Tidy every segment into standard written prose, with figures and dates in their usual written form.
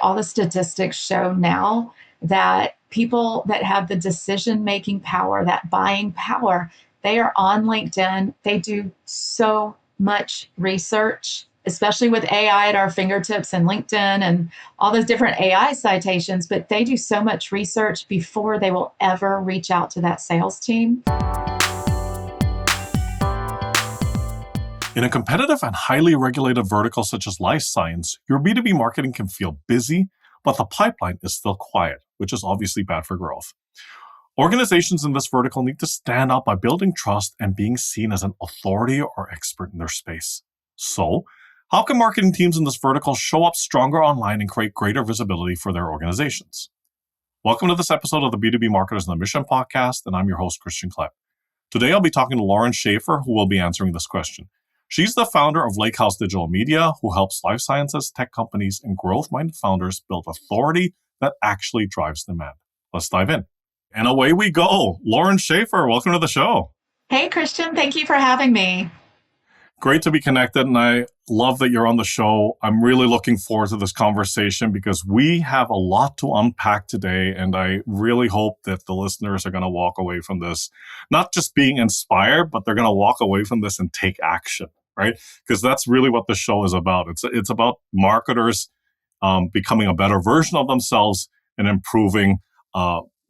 all the statistics show now that people that have the decision-making power, that buying power, they are on LinkedIn. They do so much research, especially with AI at our fingertips and LinkedIn and all those different AI citations, but they do so much research before they will ever reach out to that sales team. In a competitive and highly regulated vertical such as life science, your B2B marketing can feel busy, but the pipeline is still quiet, which is obviously bad for growth. Organizations in this vertical need to stand out by building trust and being seen as an authority or expert in their space. So, how can marketing teams in this vertical show up stronger online and create greater visibility for their organizations? Welcome to this episode of the B2B Marketers on a Mission podcast, and I'm your host, Christian Klepp. Today, I'll be talking to Lauren Schaefer, who will be answering this question. She's the founder of Lakehouse Digital Media, who helps life sciences, tech companies, and growth-minded founders build authority that actually drives demand. Let's dive in. And away we go. Lauren Schaefer, welcome to the show. Hey, Christian. Thank you for having me. Great to be connected, and I love that you're on the show. I'm really looking forward to this conversation because we have a lot to unpack today, and I really hope that the listeners are going to walk away from this, not just being inspired, but they're going to walk away from this and take action, right? Because that's really what the show is about. It's about marketers becoming a better version of themselves and improving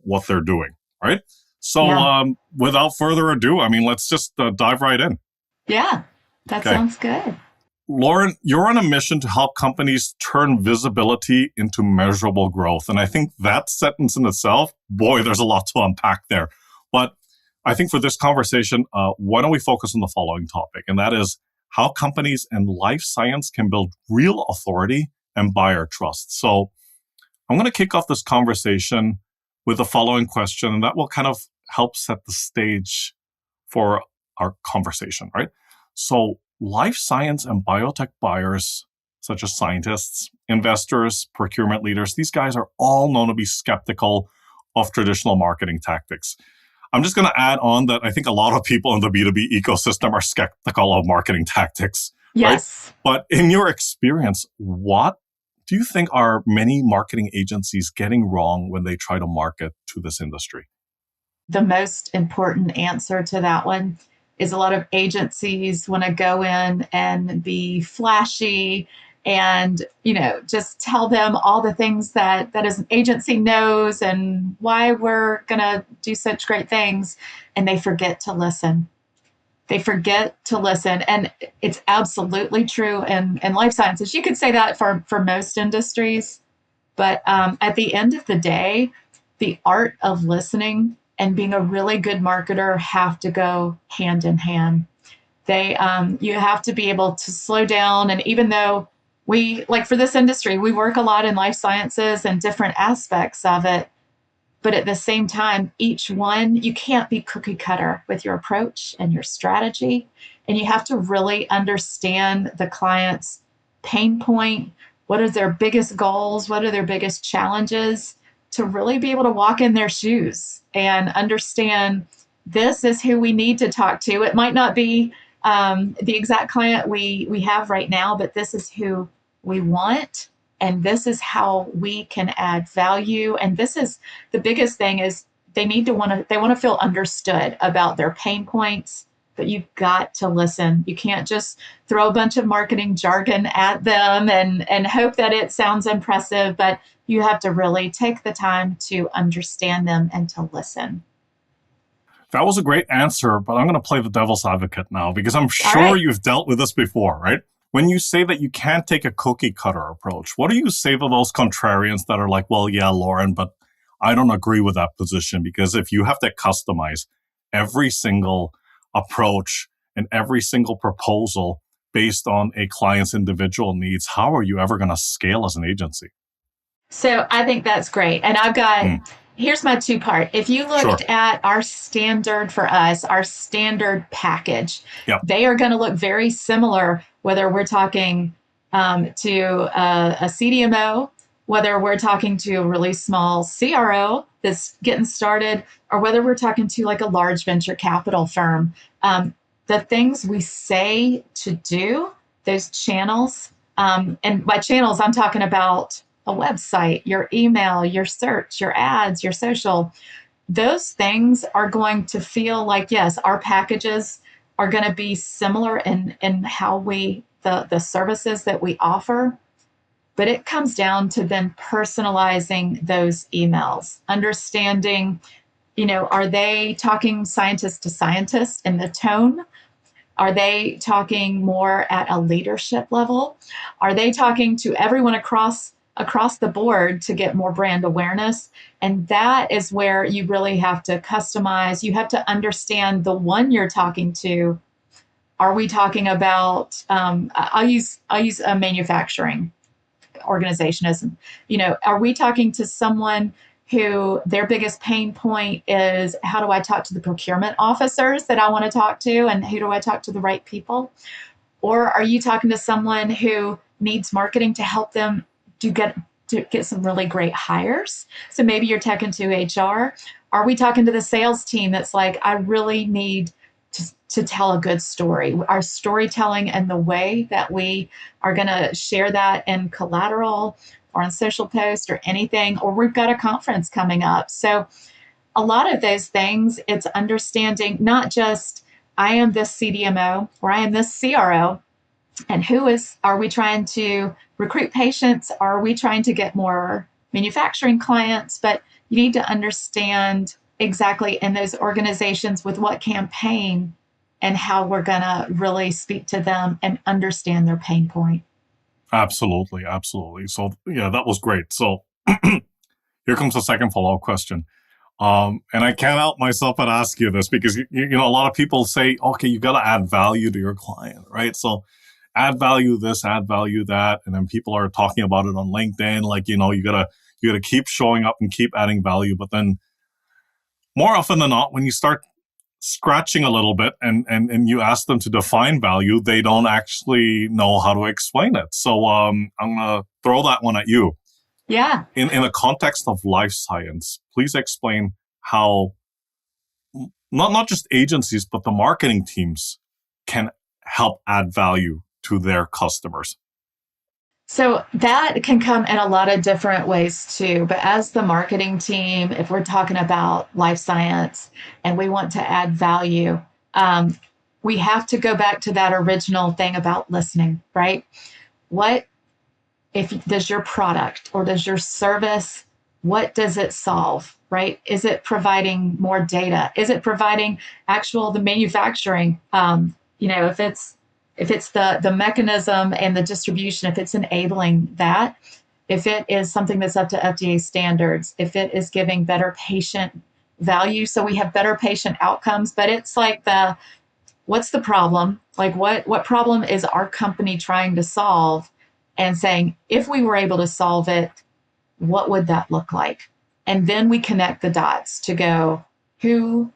what they're doing, right? So without further ado, let's just dive right in. Yeah. That sounds good. Lauren, you're on a mission to help companies turn visibility into measurable growth. And I think that sentence in itself, boy, there's a lot to unpack there. But I think for this conversation, why don't we focus on the following topic? And that is how companies and life science can build real authority and buyer trust. So I'm going to kick off this conversation with the following question, and that will kind of help set the stage for our conversation, right? So life science and biotech buyers, such as scientists, investors, procurement leaders, these guys are all known to be skeptical of traditional marketing tactics. I'm just going to add on that I think a lot of people in the B2B ecosystem are skeptical of marketing tactics. Yes. Right? But in your experience, what do you think are many marketing agencies getting wrong when they try to market to this industry? The most important answer to that one is a lot of agencies want to go in and be flashy and, just tell them all the things that as an agency knows and why we're going to do such great things. And they forget to listen. And it's absolutely true in life sciences. You could say that for most industries. But at the end of the day, the art of listening and being a really good marketer have to go hand in hand. You have to be able to slow down. And even though for this industry, we work a lot in life sciences and different aspects of it. But at the same time, each one, you can't be cookie cutter with your approach and your strategy. And you have to really understand the client's pain point. What are their biggest goals? What are their biggest challenges? To really be able to walk in their shoes and understand this is who we need to talk to. It might not be the exact client we have right now, but this is who we want. And this is how we can add value. And this is the biggest thing is they want to feel understood about their pain points, but you've got to listen. You can't just throw a bunch of marketing jargon at them and hope that it sounds impressive, but you have to really take the time to understand them and to listen. That was a great answer, but I'm going to play the devil's advocate now because I'm sure you've dealt with this before, right? When you say that you can't take a cookie cutter approach, what do you say to those contrarians that are like, well, yeah, Lauren, but I don't agree with that position because if you have to customize every single approach and every single proposal based on a client's individual needs, how are you ever going to scale as an agency? So I think that's great. And I've got, here's my two-part. If you looked at our standard for us, our standard package, they are going to look very similar, whether we're talking to a CDMO, whether we're talking to a really small CRO that's getting started, or whether we're talking to like a large venture capital firm. The things we say to do, those channels, and by channels, I'm talking about a website, your email, your search, your ads, your social, those things are going to feel like, yes, our packages are going to be similar in how we, the services that we offer, but it comes down to then personalizing those emails, understanding, are they talking scientist to scientist in the tone? Are they talking more at a leadership level? Are they talking to everyone across the board to get more brand awareness? And that is where you really have to customize. You have to understand the one you're talking to. Are we talking about? I'll use a manufacturing organization as, are we talking to someone who their biggest pain point is, how do I talk to the procurement officers that I want to talk to, and who do I talk to the right people? Or are you talking to someone who needs marketing to help them do get to get some really great hires? So maybe you're talking to HR. Are we talking to the sales team that's like, I really need to tell a good story? Our storytelling and the way that we are going to share that in collateral or on social post or anything, or we've got a conference coming up. So a lot of those things, it's understanding not just I am this CDMO or I am this CRO, and are we trying to recruit patients? Are we trying to get more manufacturing clients? But you need to understand exactly in those organizations with what campaign and how we're going to really speak to them and understand their pain point. Absolutely, absolutely. So yeah, that was great. So here comes the second follow-up question. And I can't help myself but ask you this because a lot of people say, okay, you got to add value to your client, right? So add value this, add value that, and then people are talking about it on LinkedIn. Like you gotta keep showing up and keep adding value. But then more often than not, when you start scratching a little bit and you ask them to define value, they don't actually know how to explain it. So I'm gonna throw that one at you. Yeah. In the context of life science, please explain how not just agencies, but the marketing teams can help add value to their customers. So that can come in a lot of different ways too. But as the marketing team, if we're talking about life science and we want to add value, um, we have to go back to that original thing about listening, right? What if does your product or does your service, what does it solve, right? Is it providing more data? Is it providing actual the manufacturing? If it's the mechanism and the distribution, if it's enabling that, if it is something that's up to FDA standards, if it is giving better patient value, so we have better patient outcomes. But it's like the what's the problem? Like what problem is our company trying to solve? And saying, if we were able to solve it, what would that look like? And then we connect the dots to go, who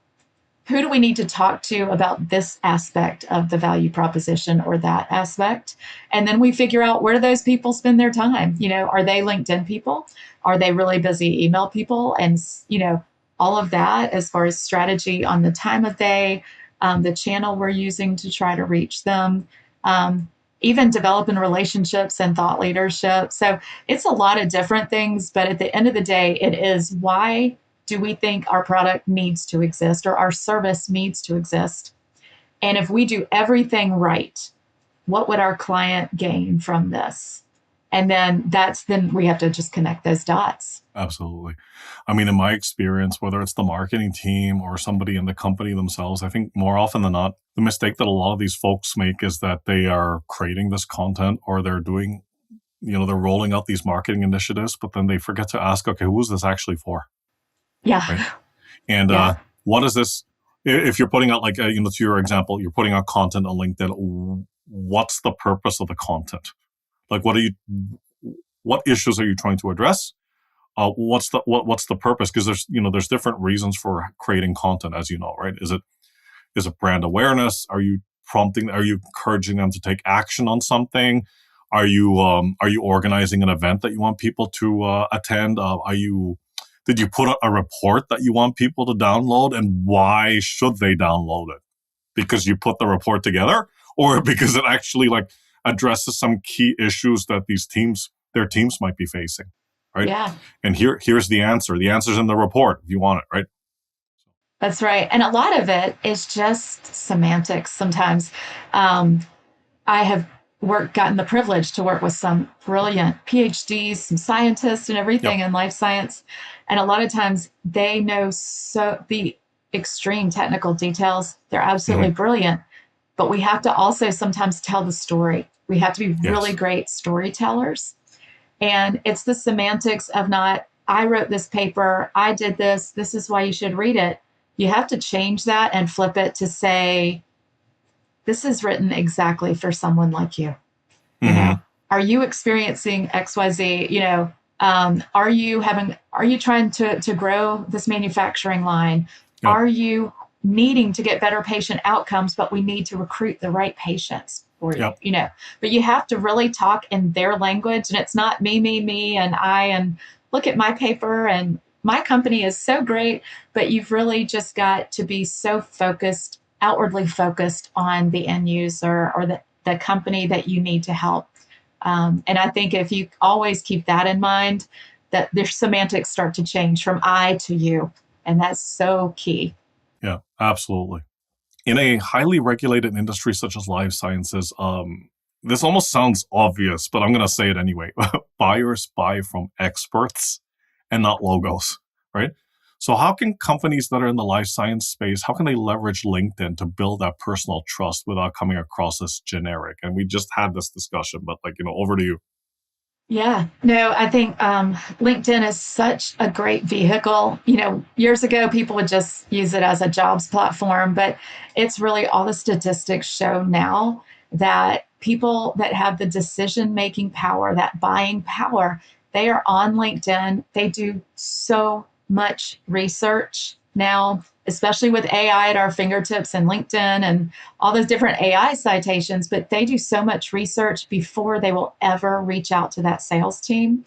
who do we need to talk to about this aspect of the value proposition or that aspect? And then we figure out, where do those people spend their time? Are they LinkedIn people? Are they really busy email people? And all of that, as far as strategy on the time of day, the channel we're using to try to reach them, even developing relationships and thought leadership. So it's a lot of different things, but at the end of the day, it is, why do we think our product needs to exist or our service needs to exist? And if we do everything right, what would our client gain from this? And then we have to just connect those dots. Absolutely. I mean, in my experience, whether it's the marketing team or somebody in the company themselves, I think more often than not, the mistake that a lot of these folks make is that they are creating this content or they're doing, they're rolling out these marketing initiatives, but then they forget to ask, okay, who is this actually for? Right. Yeah. And Yeah. what is this? If you're putting out, like, to your example, you're putting out content on LinkedIn, what's the purpose of the content? Like, what issues are you trying to address? What's the purpose? Because there's different reasons for creating content, as you know, right? Is it brand awareness? Are you encouraging them to take action on something? Are you organizing an event that you want people to attend? Did you put a report that you want people to download, and why should they download it? Because you put the report together, or because it actually, like, addresses some key issues that these teams their teams might be facing, right? Yeah. And here's the answer. The answer's in the report if you want it, right? That's right. And a lot of it is just semantics sometimes. Um, I have gotten the privilege to work with some brilliant PhDs, some scientists and Yep. everything in life science. And a lot of times they know the extreme technical details. They're absolutely Mm-hmm. brilliant, but we have to also sometimes tell the story. We have to be really Yes. great storytellers. And it's the semantics of not, I wrote this paper, I did this, this is why you should read it. You have to change that and flip it to say, this is written exactly for someone like you. You know, Mm-hmm. are you experiencing XYZ? Are you trying to grow this manufacturing line? Yep. Are you needing to get better patient outcomes, but we need to recruit the right patients for you, Yep. but you have to really talk in their language, and it's not me, and I, and look at my paper and my company is so great, but you've really just got to be so focused, outwardly focused on the end user or the company that you need to help. And I think if you always keep that in mind, that their semantics start to change from I to you. And that's so key. Yeah, absolutely. In a highly regulated industry such as life sciences, this almost sounds obvious, but I'm going to say it anyway. Buyers buy from experts and not logos, right? So how can companies that are in the life science space, how can they leverage LinkedIn to build that personal trust without coming across as generic? And we just had this discussion, but over to you. Yeah, no, I think LinkedIn is such a great vehicle. Years ago, people would just use it as a jobs platform, but it's really all the statistics show now that people that have the decision making power, that buying power, they are on LinkedIn. They do so much research now, especially with AI at our fingertips and LinkedIn and all those different AI citations, but they do so much research before they will ever reach out to that sales team.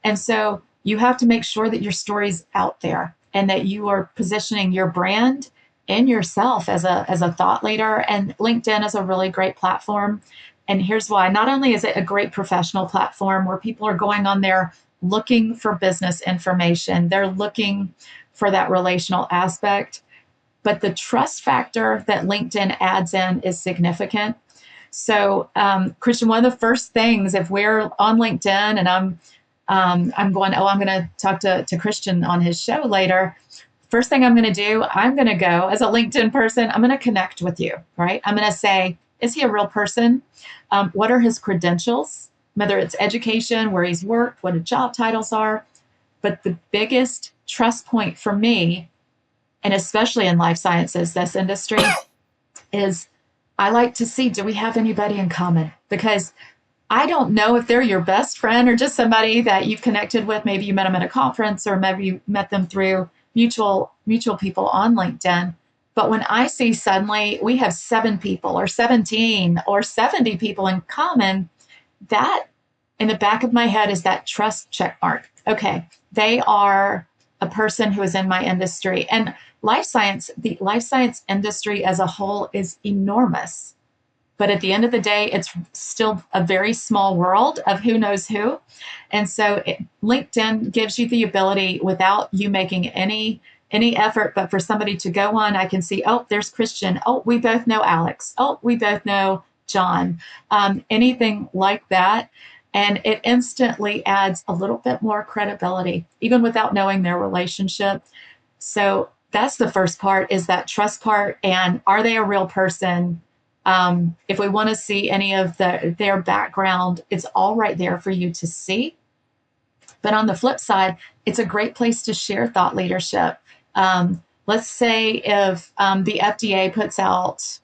And so you have to make sure that your story's out there and that you are positioning your brand and yourself as a thought leader. And LinkedIn is a really great platform. And here's why. Not only is it a great professional platform where people are going on there looking for business information, they're looking for that relational aspect, but the trust factor that LinkedIn adds in is significant. So, Christian, one of the first things, if we're on LinkedIn and I'm going, I'm going to talk to Christian on his show later. First thing I'm going to do, I'm going to go as a LinkedIn person, I'm going to connect with you, right? I'm going to say, is he a real person? What are his credentials? Whether it's education, where he's worked, what his job titles are. But the biggest trust point for me, and especially in life sciences, this industry, is I like to see, do we have anybody in common? Because I don't know if they're your best friend or just somebody that you've connected with. Maybe you met them at a conference or maybe you met them through mutual people on LinkedIn. But when I see suddenly we have 7 people or 17 or 70 people in common, that in the back of my head is that trust check mark. Okay, they are a person who is in my industry. And the life science industry as a whole is enormous. But at the end of the day, it's still a very small world of who knows who. And so LinkedIn gives you the ability without you making any effort, but for somebody to go on, I can see, oh, there's Christian. Oh, we both know Alex. Oh, we both know John. Anything like that. And it instantly adds a little bit more credibility, even without knowing their relationship. So that's the first part, is that trust part. And are they a real person? If we want to see any of their background, it's all right there for you to see. But on the flip side, it's a great place to share thought leadership. Let's say if the FDA puts out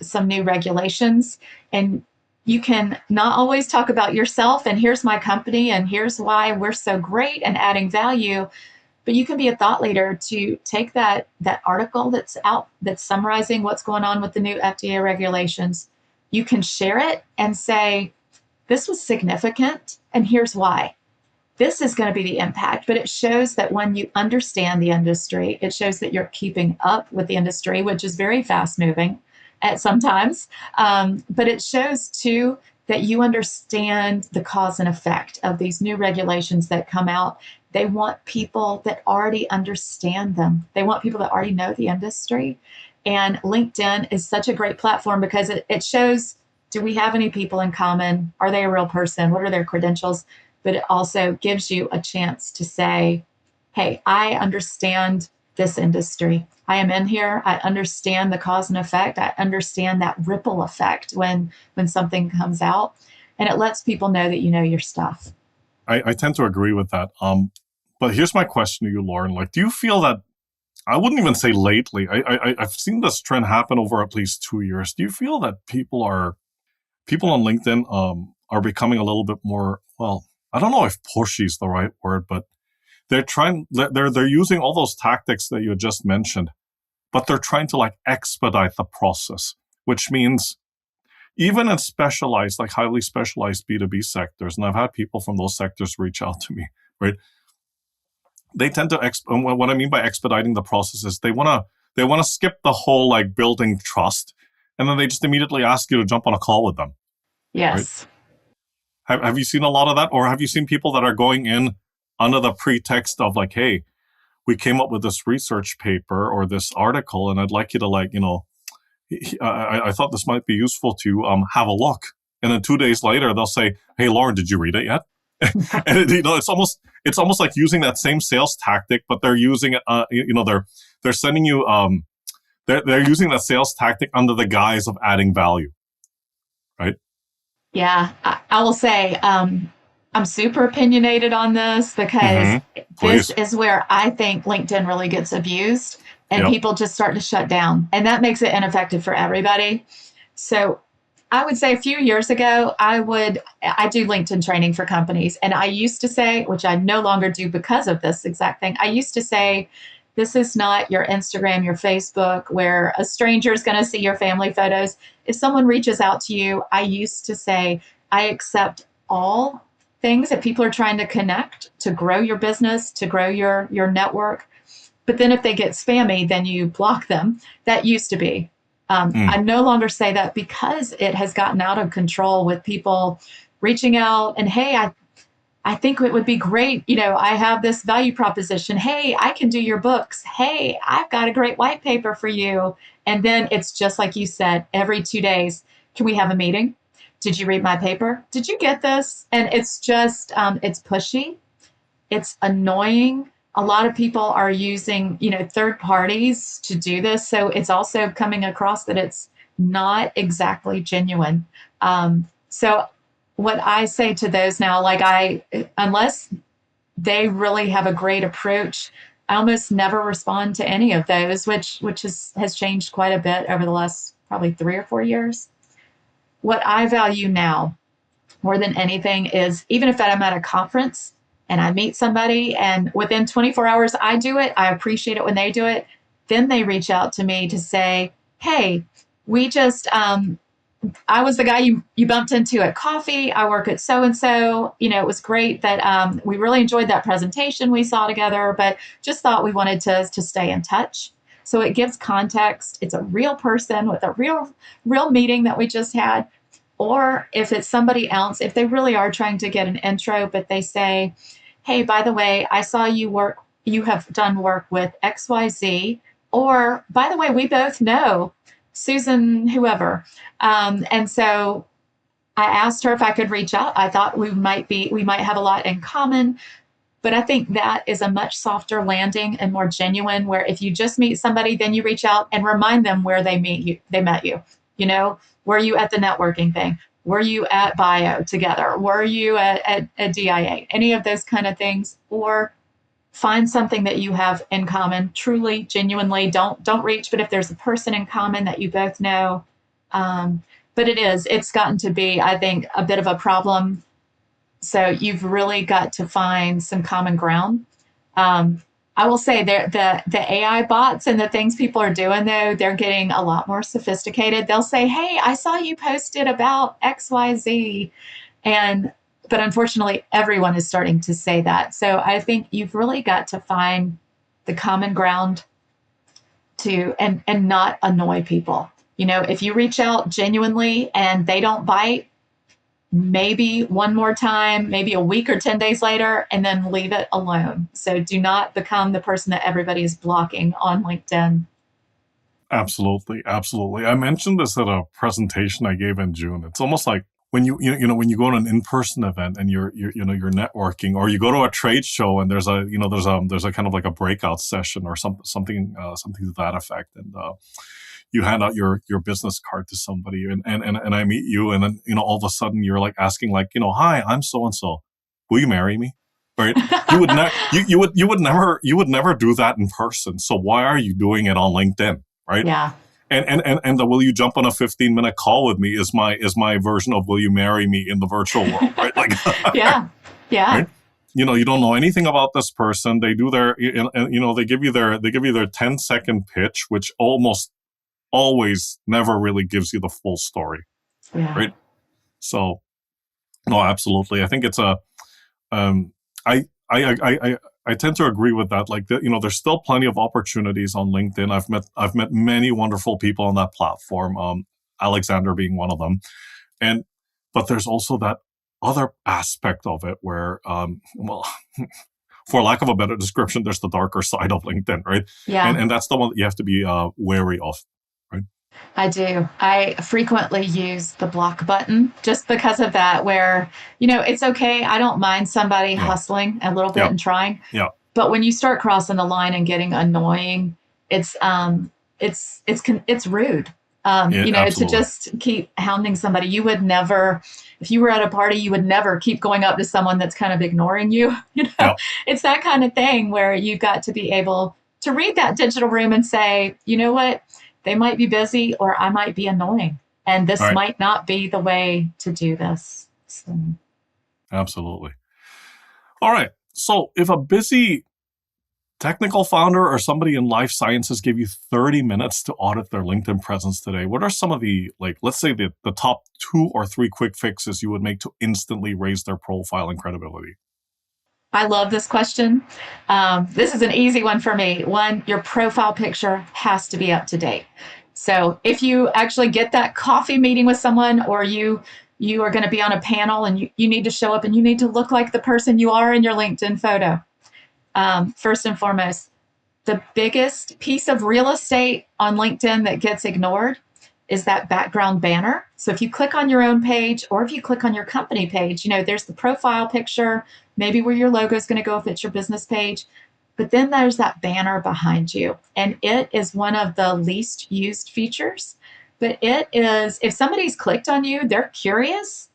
some new regulations, and you can not always talk about yourself and here's my company and here's why we're so great and adding value, but you can be a thought leader to take that article that's out that's summarizing what's going on with the new FDA regulations. You can share it and say, this was significant and here's why. This is going to be the impact. But it shows that when you understand the industry, it shows that you're keeping up with the industry, which is very fast moving at sometimes. But it shows too that you understand the cause and effect of these new regulations that come out. They want people that already understand them. They want people that already know the industry. And LinkedIn is such a great platform because it shows, do we have any people in common? Are they a real person? What are their credentials? But it also gives you a chance to say, hey, I understand this industry. I am in here. I understand the cause and effect. I understand that ripple effect when something comes out. And it lets people know that you know your stuff. I tend to agree with that. But here's my question to you, Lauren. Like, do you feel that I wouldn't even say lately. I've seen this trend happen over at least 2 years. Do you feel that people on LinkedIn are becoming a little bit more, well, I don't know if pushy is the right word, but they're using all those tactics that you just mentioned, but they're trying to like expedite the process, which means even in specialized, like highly specialized B2B sectors, and I've had people from those sectors reach out to me, right? They tend to what I mean by expediting the process is they want to skip the whole like building trust, and then they just immediately ask you to jump on a call with them, right? Yes. Have you seen a lot of that, or have you seen people that are going in under the pretext of like, hey, we came up with this research paper or this article, and I'd like you to like, I thought this might be useful to have a look, and then 2 days later they'll say, hey, Lauren, did you read it yet? And it's almost like using that same sales tactic, but they're using it. They're sending you. They're using that sales tactic under the guise of adding value, right? Yeah, I will say I'm super opinionated on this because Mm-hmm. this Please. is where I think LinkedIn really gets abused and Yep. people just start to shut down. And that makes it ineffective for everybody. So I would say a few years ago, I do LinkedIn training for companies. And I used to say, which I no longer do because of this exact thing, I used to say, this is not your Instagram, your Facebook, where a stranger is going to see your family photos. If someone reaches out to you, I used to say, I accept all things that people are trying to connect to grow your business, to grow your network. But then if they get spammy, then you block them. That used to be. Mm. I no longer say that because it has gotten out of control with people reaching out and, hey, I think it would be great. I have this value proposition. Hey, I can do your books. Hey, I've got a great white paper for you. And then it's just like you said, every 2 days, can we have a meeting? Did you read my paper? Did you get this? And it's just, it's pushy. It's annoying. A lot of people are using, third parties to do this. So it's also coming across that it's not exactly genuine. So what I say to those now, unless they really have a great approach, I almost never respond to any of those, which has changed quite a bit over the last probably 3 or 4 years. What I value now more than anything is even if I'm at a conference and I meet somebody and within 24 hours I do it, I appreciate it when they do it. Then they reach out to me to say, hey, we just, I was the guy you bumped into at coffee. I work at so and so. It was great that we really enjoyed that presentation we saw together, but just thought we wanted to stay in touch. So it gives context. It's a real person with a real meeting that we just had. Or if it's somebody else, if they really are trying to get an intro, but they say, hey, by the way, I saw you have done work with XYZ. Or by the way, we both know Susan, whoever. And so I asked her if I could reach out. I thought we might have a lot in common. But I think that is a much softer landing and more genuine, where if you just meet somebody, then you reach out and remind them where they met you. Were you at the networking thing? Were you at Bio together? Were you at DIA? Any of those kind of things, or find something that you have in common. Truly, genuinely, don't reach. But if there's a person in common that you both know, um, but it's gotten to be, I think, a bit of a problem. So you've really got to find some common ground. Um, I will say the AI bots and the things people are doing, though, they're getting a lot more sophisticated. They'll say, hey, I saw you posted about XYZ. And but unfortunately, everyone is starting to say that. So I think you've really got to find the common ground to and not annoy people. If you reach out genuinely and they don't bite, maybe one more time, maybe a week or 10 days later, and then leave it alone. So do not become the person that everybody is blocking on LinkedIn. Absolutely, absolutely. I mentioned this at a presentation I gave in June. It's almost like when when you go to an in-person event and you're networking, or you go to a trade show and there's a kind of like a breakout session or something to that effect, and you hand out your business card to somebody, and I meet you, and then all of a sudden you're like asking, like, hi, I'm so and so, will you marry me? Right? You would not you would never do that in person. So why are you doing it on LinkedIn? Right? Yeah. And the will you jump on a 15-minute call with me is my version of will you marry me in the virtual world, right? Like, Yeah. Yeah. right? You don't know anything about this person. They do their, they give you their 10-second pitch, which almost always never really gives you the full story, Yeah. right? So, no, absolutely. I think it's a, um, I, I tend to agree with that. Like, there's still plenty of opportunities on LinkedIn. I've met many wonderful people on that platform. Alexander being one of them, and but there's also that other aspect of it where, well, for lack of a better description, there's the darker side of LinkedIn, right? And Yeah. and that's the one that you have to be wary of, right? I do. I frequently use the block button just because of that, where, it's okay. I don't mind somebody Yeah, hustling a little bit yeah, and trying. yeah, But when you start crossing the line and getting annoying, it's it's rude. yeah, To absolutely. just keep hounding somebody. You would never, if you were at a party, you would never keep going up to someone that's kind of ignoring you. Yeah, It's that kind of thing where you've got to be able to read that digital room and say, you know what, they might be busy or I might be annoying, and all this right, might not be the way to do this. So, absolutely. All right. So if a busy technical founder or somebody in life sciences gave you 30 minutes to audit their LinkedIn presence today, what are some of the, like, let's say the top 2 or 3 quick fixes you would make to instantly raise their profile and credibility? I love this question. This is an easy one for me. One, your profile picture has to be up to date. So if you actually get that coffee meeting with someone, or you are going to be on a panel and you need to show up and you need to look like the person you are in your LinkedIn photo. First and foremost, the biggest piece of real estate on LinkedIn that gets ignored is that background banner. So if you click on your own page, or if you click on your company page, there's the profile picture, maybe where your logo is going to go if it's your business page. But then there's that banner behind you. And it is one of the least used features. But it is, if somebody's clicked on you, they're curious,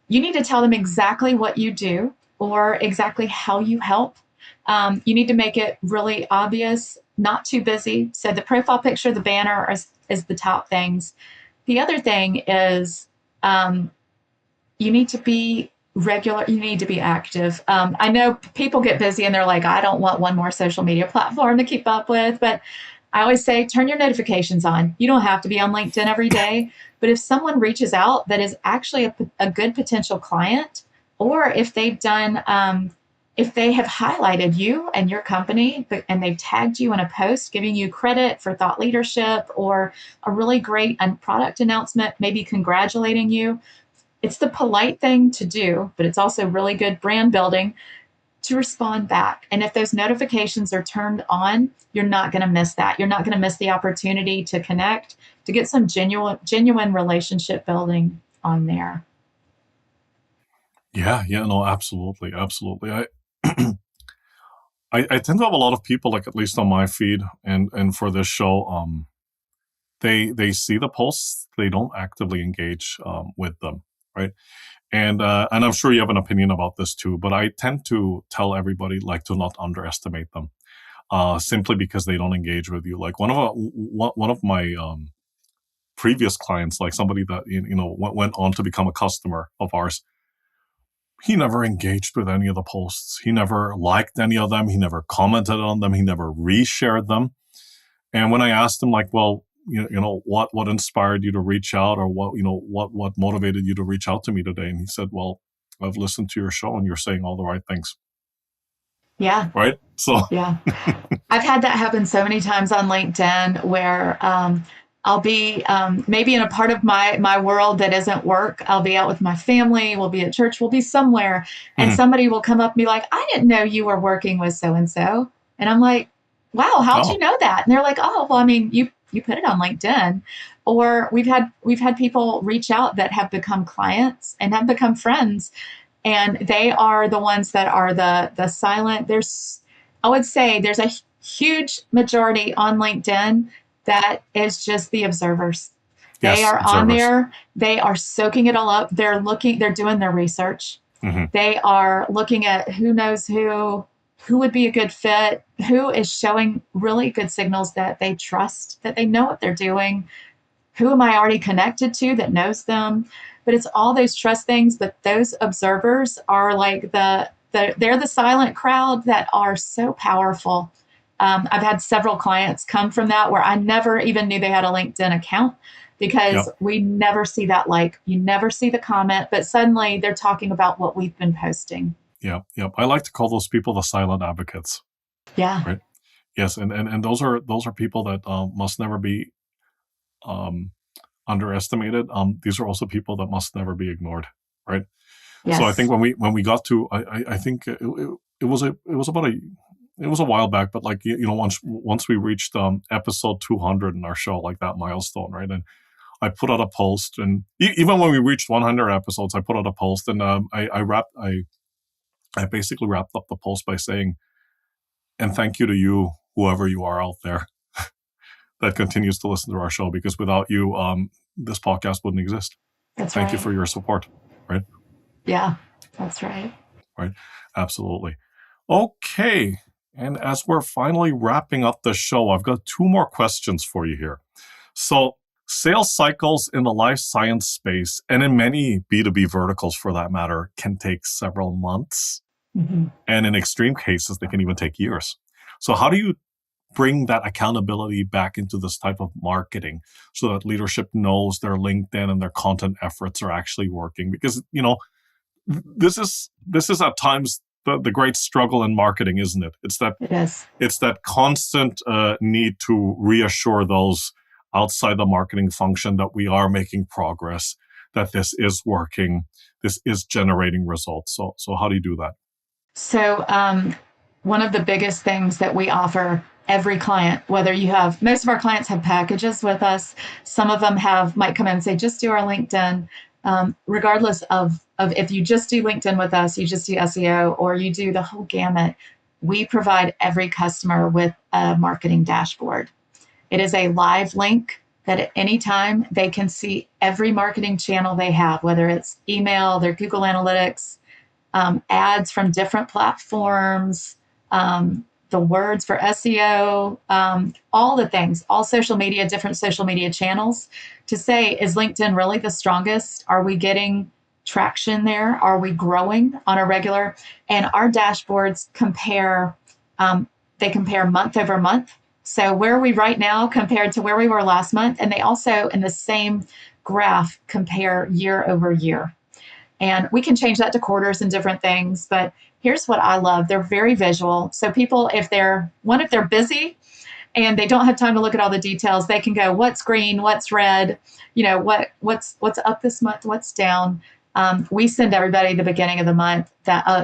you need to tell them exactly what you do or exactly how you help. You need to make it really obvious, not too busy. So the profile picture, the banner is the top things. The other thing is, you need to be regular, you need to be active. I know people get busy and they're like, I don't want one more social media platform to keep up with, but I always say turn your notifications on. You don't have to be on LinkedIn every day, but if someone reaches out that is actually a good potential client, or if they have highlighted you and your company and they've tagged you in a post giving you credit for thought leadership, or a really great product announcement, maybe congratulating you, it's the polite thing to do, but it's also really good brand building to respond back. And if those notifications are turned on, you're not going to miss that. You're not going to miss the opportunity to connect, to get some genuine relationship building on there. Yeah, yeah, no, absolutely, absolutely. I tend to have a lot of people, like, at least on my feed and for this show, they see the posts, they don't actively engage with them, right? And I'm sure you have an opinion about this too, but I tend to tell everybody, like, to not underestimate them, simply because they don't engage with you. Like, one of my previous clients, like somebody that went on to become a customer of ours, he never engaged with any of the posts. He never liked any of them. He never commented on them. He never reshared them. And when I asked him, like, well, what inspired you to reach out, or what motivated you to reach out to me today? And he said, well, I've listened to your show and you're saying all the right things. Yeah. Right. So, Yeah. I've had that happen so many times on LinkedIn where I'll be maybe in a part of my world that isn't work. I'll be out with my family. We'll be at church. We'll be somewhere, and Mhm. somebody will come up and be like, "I didn't know you were working with so and so," and I'm like, "Wow, how'd you Oh, know that?" And they're like, "Oh, well, I mean, you put it on LinkedIn." Or we've had people reach out that have become clients and have become friends, and they are the ones that are the silent. I would say there's a huge majority on LinkedIn that is just the observers. They yes, are on observers. there, they are soaking it all up. They're doing their research. Hmm. They are looking at who knows who would be a good fit, who is showing really good signals that they trust, that they know what they're doing, who am I already connected to that knows them. But it's all those trust things. But those observers are like they're the silent crowd that are so powerful. I've had several clients come from that where I never even knew they had a LinkedIn account, because Yep. we never see that, like, you never see the comment, but suddenly they're talking about what we've been posting. Yep. Yep. I like to call those people the silent advocates, Yeah. right? Yes, and those are people that must never be um, underestimated. These are also people that must never be ignored, right? So I think Yes. when we got to, I think it was a while back, but like once we reached episode 200 in our show, like that milestone, right? And I put out a post, and even when we reached 100 episodes, I put out a post, and I basically wrapped up the post by saying, and thank you to you, whoever you are out there that continues to listen to our show, because without you, this podcast wouldn't exist. That's Thank you right. for your support, right? Yeah. That's right. Right. Absolutely. Okay. And as we're finally wrapping up the show, I've got two more questions for you here. So, sales cycles in the life science space, and in many B2B verticals for that matter, can take several months. Mhm. And in extreme cases, they can even take years. So, how do you bring that accountability back into this type of marketing so that leadership knows their LinkedIn and their content efforts are actually working? Because, this is at times the great struggle in marketing, isn't it? It is. It's that constant need to reassure those outside the marketing function that we are making progress, that this is working, this is generating results. So how do you do that? So, one of the biggest things that we offer every client, whether you have, most of our clients have packages with us. Some of them might come in and say, just do our LinkedIn. Regardless of if you just do LinkedIn with us, you just do SEO, or you do the whole gamut, we provide every customer with a marketing dashboard. It is a live link that at any time they can see every marketing channel they have, whether it's email, their Google Analytics, ads from different platforms, the words for SEO, all the things, all social media, different social media channels, to say, is LinkedIn really the strongest? Are we getting traction there? Are we growing on a regular? And our dashboards compare, they compare month over month. So where are we right now compared to where we were last month? And they also, in the same graph, compare year over year. And we can change that to quarters and different things. But here's what I love. They're very visual. So people, if they're busy and they don't have time to look at all the details, they can go, what's green, what's red, what's up this month, what's down. We send everybody the beginning of the month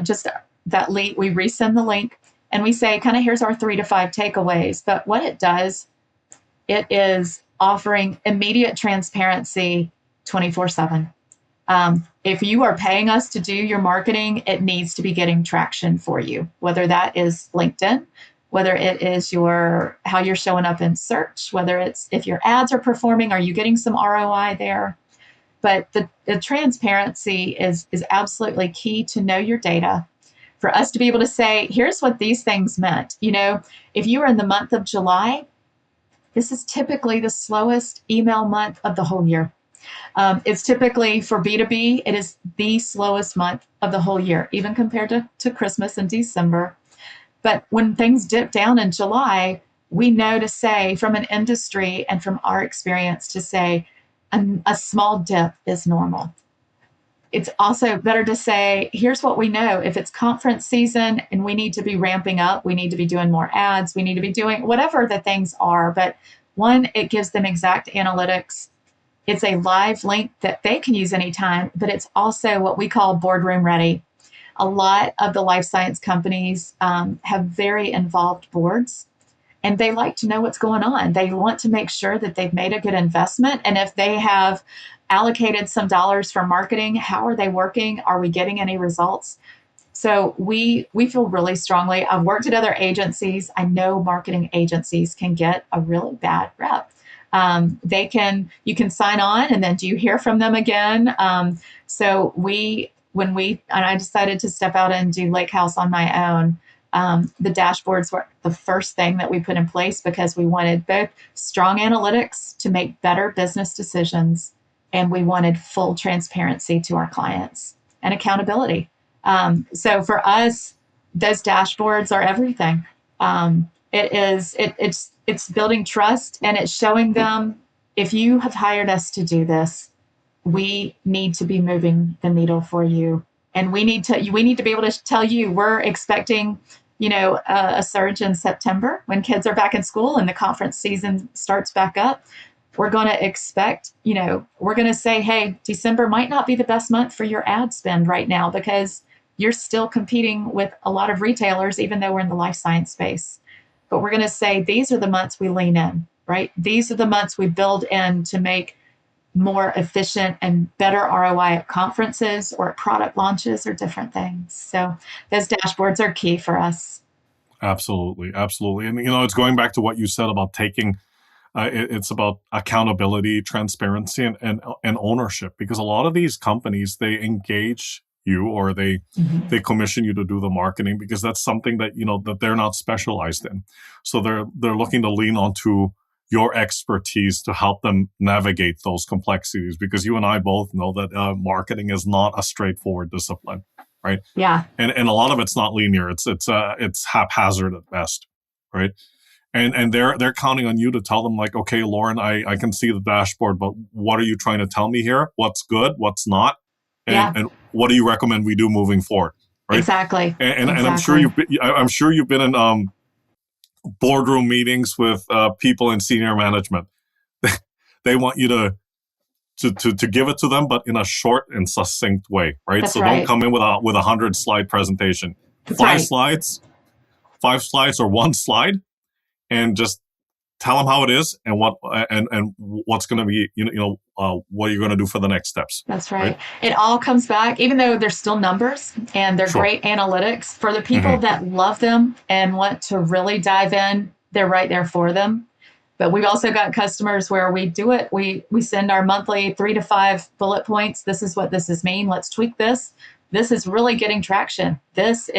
just that link. We resend the link and we say, kind of, here's our 3 to 5 takeaways. But what it does, it is offering immediate transparency 24/7. If you are paying us to do your marketing, it needs to be getting traction for you, whether that is LinkedIn, whether it is how you're showing up in search, whether it's if your ads are performing, are you getting some ROI there? But the transparency is absolutely key to know your data. For us to be able to say, here's what these things meant. If you are in the month of July, this is typically the slowest email month of the whole year. It's typically for B2B, it is the slowest month of the whole year, even compared to Christmas and December. But when things dip down in July, we know to say from an industry and from our experience to say a small dip is normal. It's also better to say, here's what we know. If it's conference season and we need to be ramping up, we need to be doing more ads, we need to be doing whatever the things are. But One, it gives them exact analytics. It's a live link that they can use anytime, but it's also what we call boardroom ready. A lot of the life science companies have very involved boards, and they like to know what's going on. They want to make sure that they've made a good investment. And if they have allocated some dollars for marketing, how are they working? Are we getting any results? So we feel really strongly. I've worked at other agencies. I know marketing agencies can get a really bad rep. You can sign on, and then do you hear from them again? So when I decided to step out and do Lake House on my own, the dashboards were the first thing that we put in place because we wanted both strong analytics to make better business decisions, and we wanted full transparency to our clients and accountability. So for us, those dashboards are everything. It's building trust, and it's showing them, if you have hired us to do this, we need to be moving the needle for you, and we need to be able to tell you we're expecting a surge in September when kids are back in school and the conference season starts back up. We're going to expect, we're going to say, hey, December might not be the best month for your ad spend right now because you're still competing with a lot of retailers, even though we're in the life science space. But we're going to say these are the months we lean in, right? These are the months we build in to make more efficient and better ROI at conferences or at product launches or different things. So those dashboards are key for us. Absolutely. Absolutely. And, it's going back to what you said about taking, it's about accountability, transparency, and ownership, because a lot of these companies, they engage you, or they commission you to do the marketing because that's something that, that they're not specialized in. So they're looking to lean onto your expertise to help them navigate those complexities, because you and I both know that marketing is not a straightforward discipline, right? Yeah. And a lot of it's not linear. It's haphazard at best, right? And they're counting on you to tell them, like, okay, Lauren, I can see the dashboard, but what are you trying to tell me here? What's good? What's not? And what do you recommend we do moving forward? Right? Exactly. And I'm sure you've been in boardroom meetings with people in senior management. They want you to give it to them, but in a short and succinct way, right? That's so right. Don't come in with a 100-slide presentation. That's five right. slides, 5 slides, or one slide, and just tell them how it is and what's going to be, what you're going to do for the next steps. That's right. It all comes back, even though they're still numbers and they're great analytics, for the people that love them and want to really dive in, they're right there for them. But we've also got customers where we do it. We send our monthly 3 to 5 bullet points. This is what this is mean. Let's tweak this. This is really getting traction. This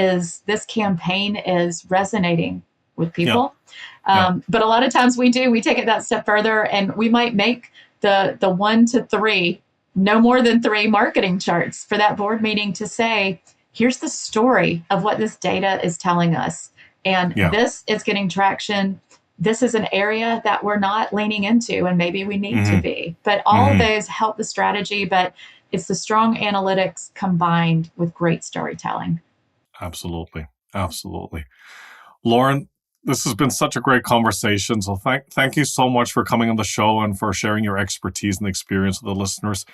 campaign is resonating with people. But a lot of times we take it that step further, and we might make the 1 to 3, no more than 3 marketing charts for that board meeting to say, here's the story of what this data is telling us. And this is getting traction. This is an area that we're not leaning into, and maybe we need to be. But all of those help the strategy, but it's the strong analytics combined with great storytelling. Absolutely. Absolutely. Lauren, this has been such a great conversation. So thank you so much for coming on the show and for sharing your expertise and experience with the listeners.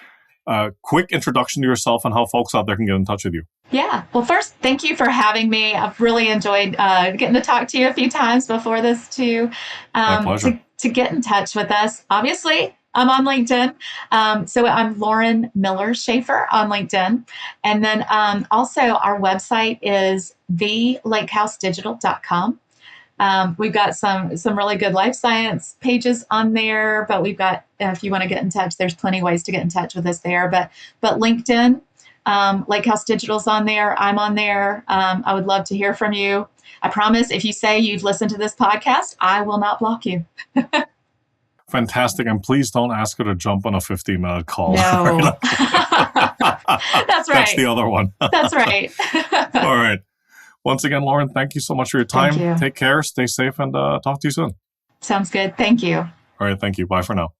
Quick introduction to yourself and how folks out there can get in touch with you. Yeah. Well, first, thank you for having me. I've really enjoyed getting to talk to you a few times before this too. My pleasure. To get in touch with us, obviously, I'm on LinkedIn. So I'm Lauren Miller Schaefer on LinkedIn. And then also our website is thelakehouseddigital.com. We've got some really good life science pages on there, but we've got, if you want to get in touch, there's plenty of ways to get in touch with us there. But LinkedIn, Lake House Digital's on there. I'm on there. I would love to hear from you. I promise, if you say you've listened to this podcast, I will not block you. Fantastic. And please don't ask her to jump on a 15-minute call. No. That's right. That's the other one. That's right. All right. Once again, Lauren, thank you so much for your time. Thank you. Take care, stay safe, and talk to you soon. Sounds good. Thank you. All right. Thank you. Bye for now.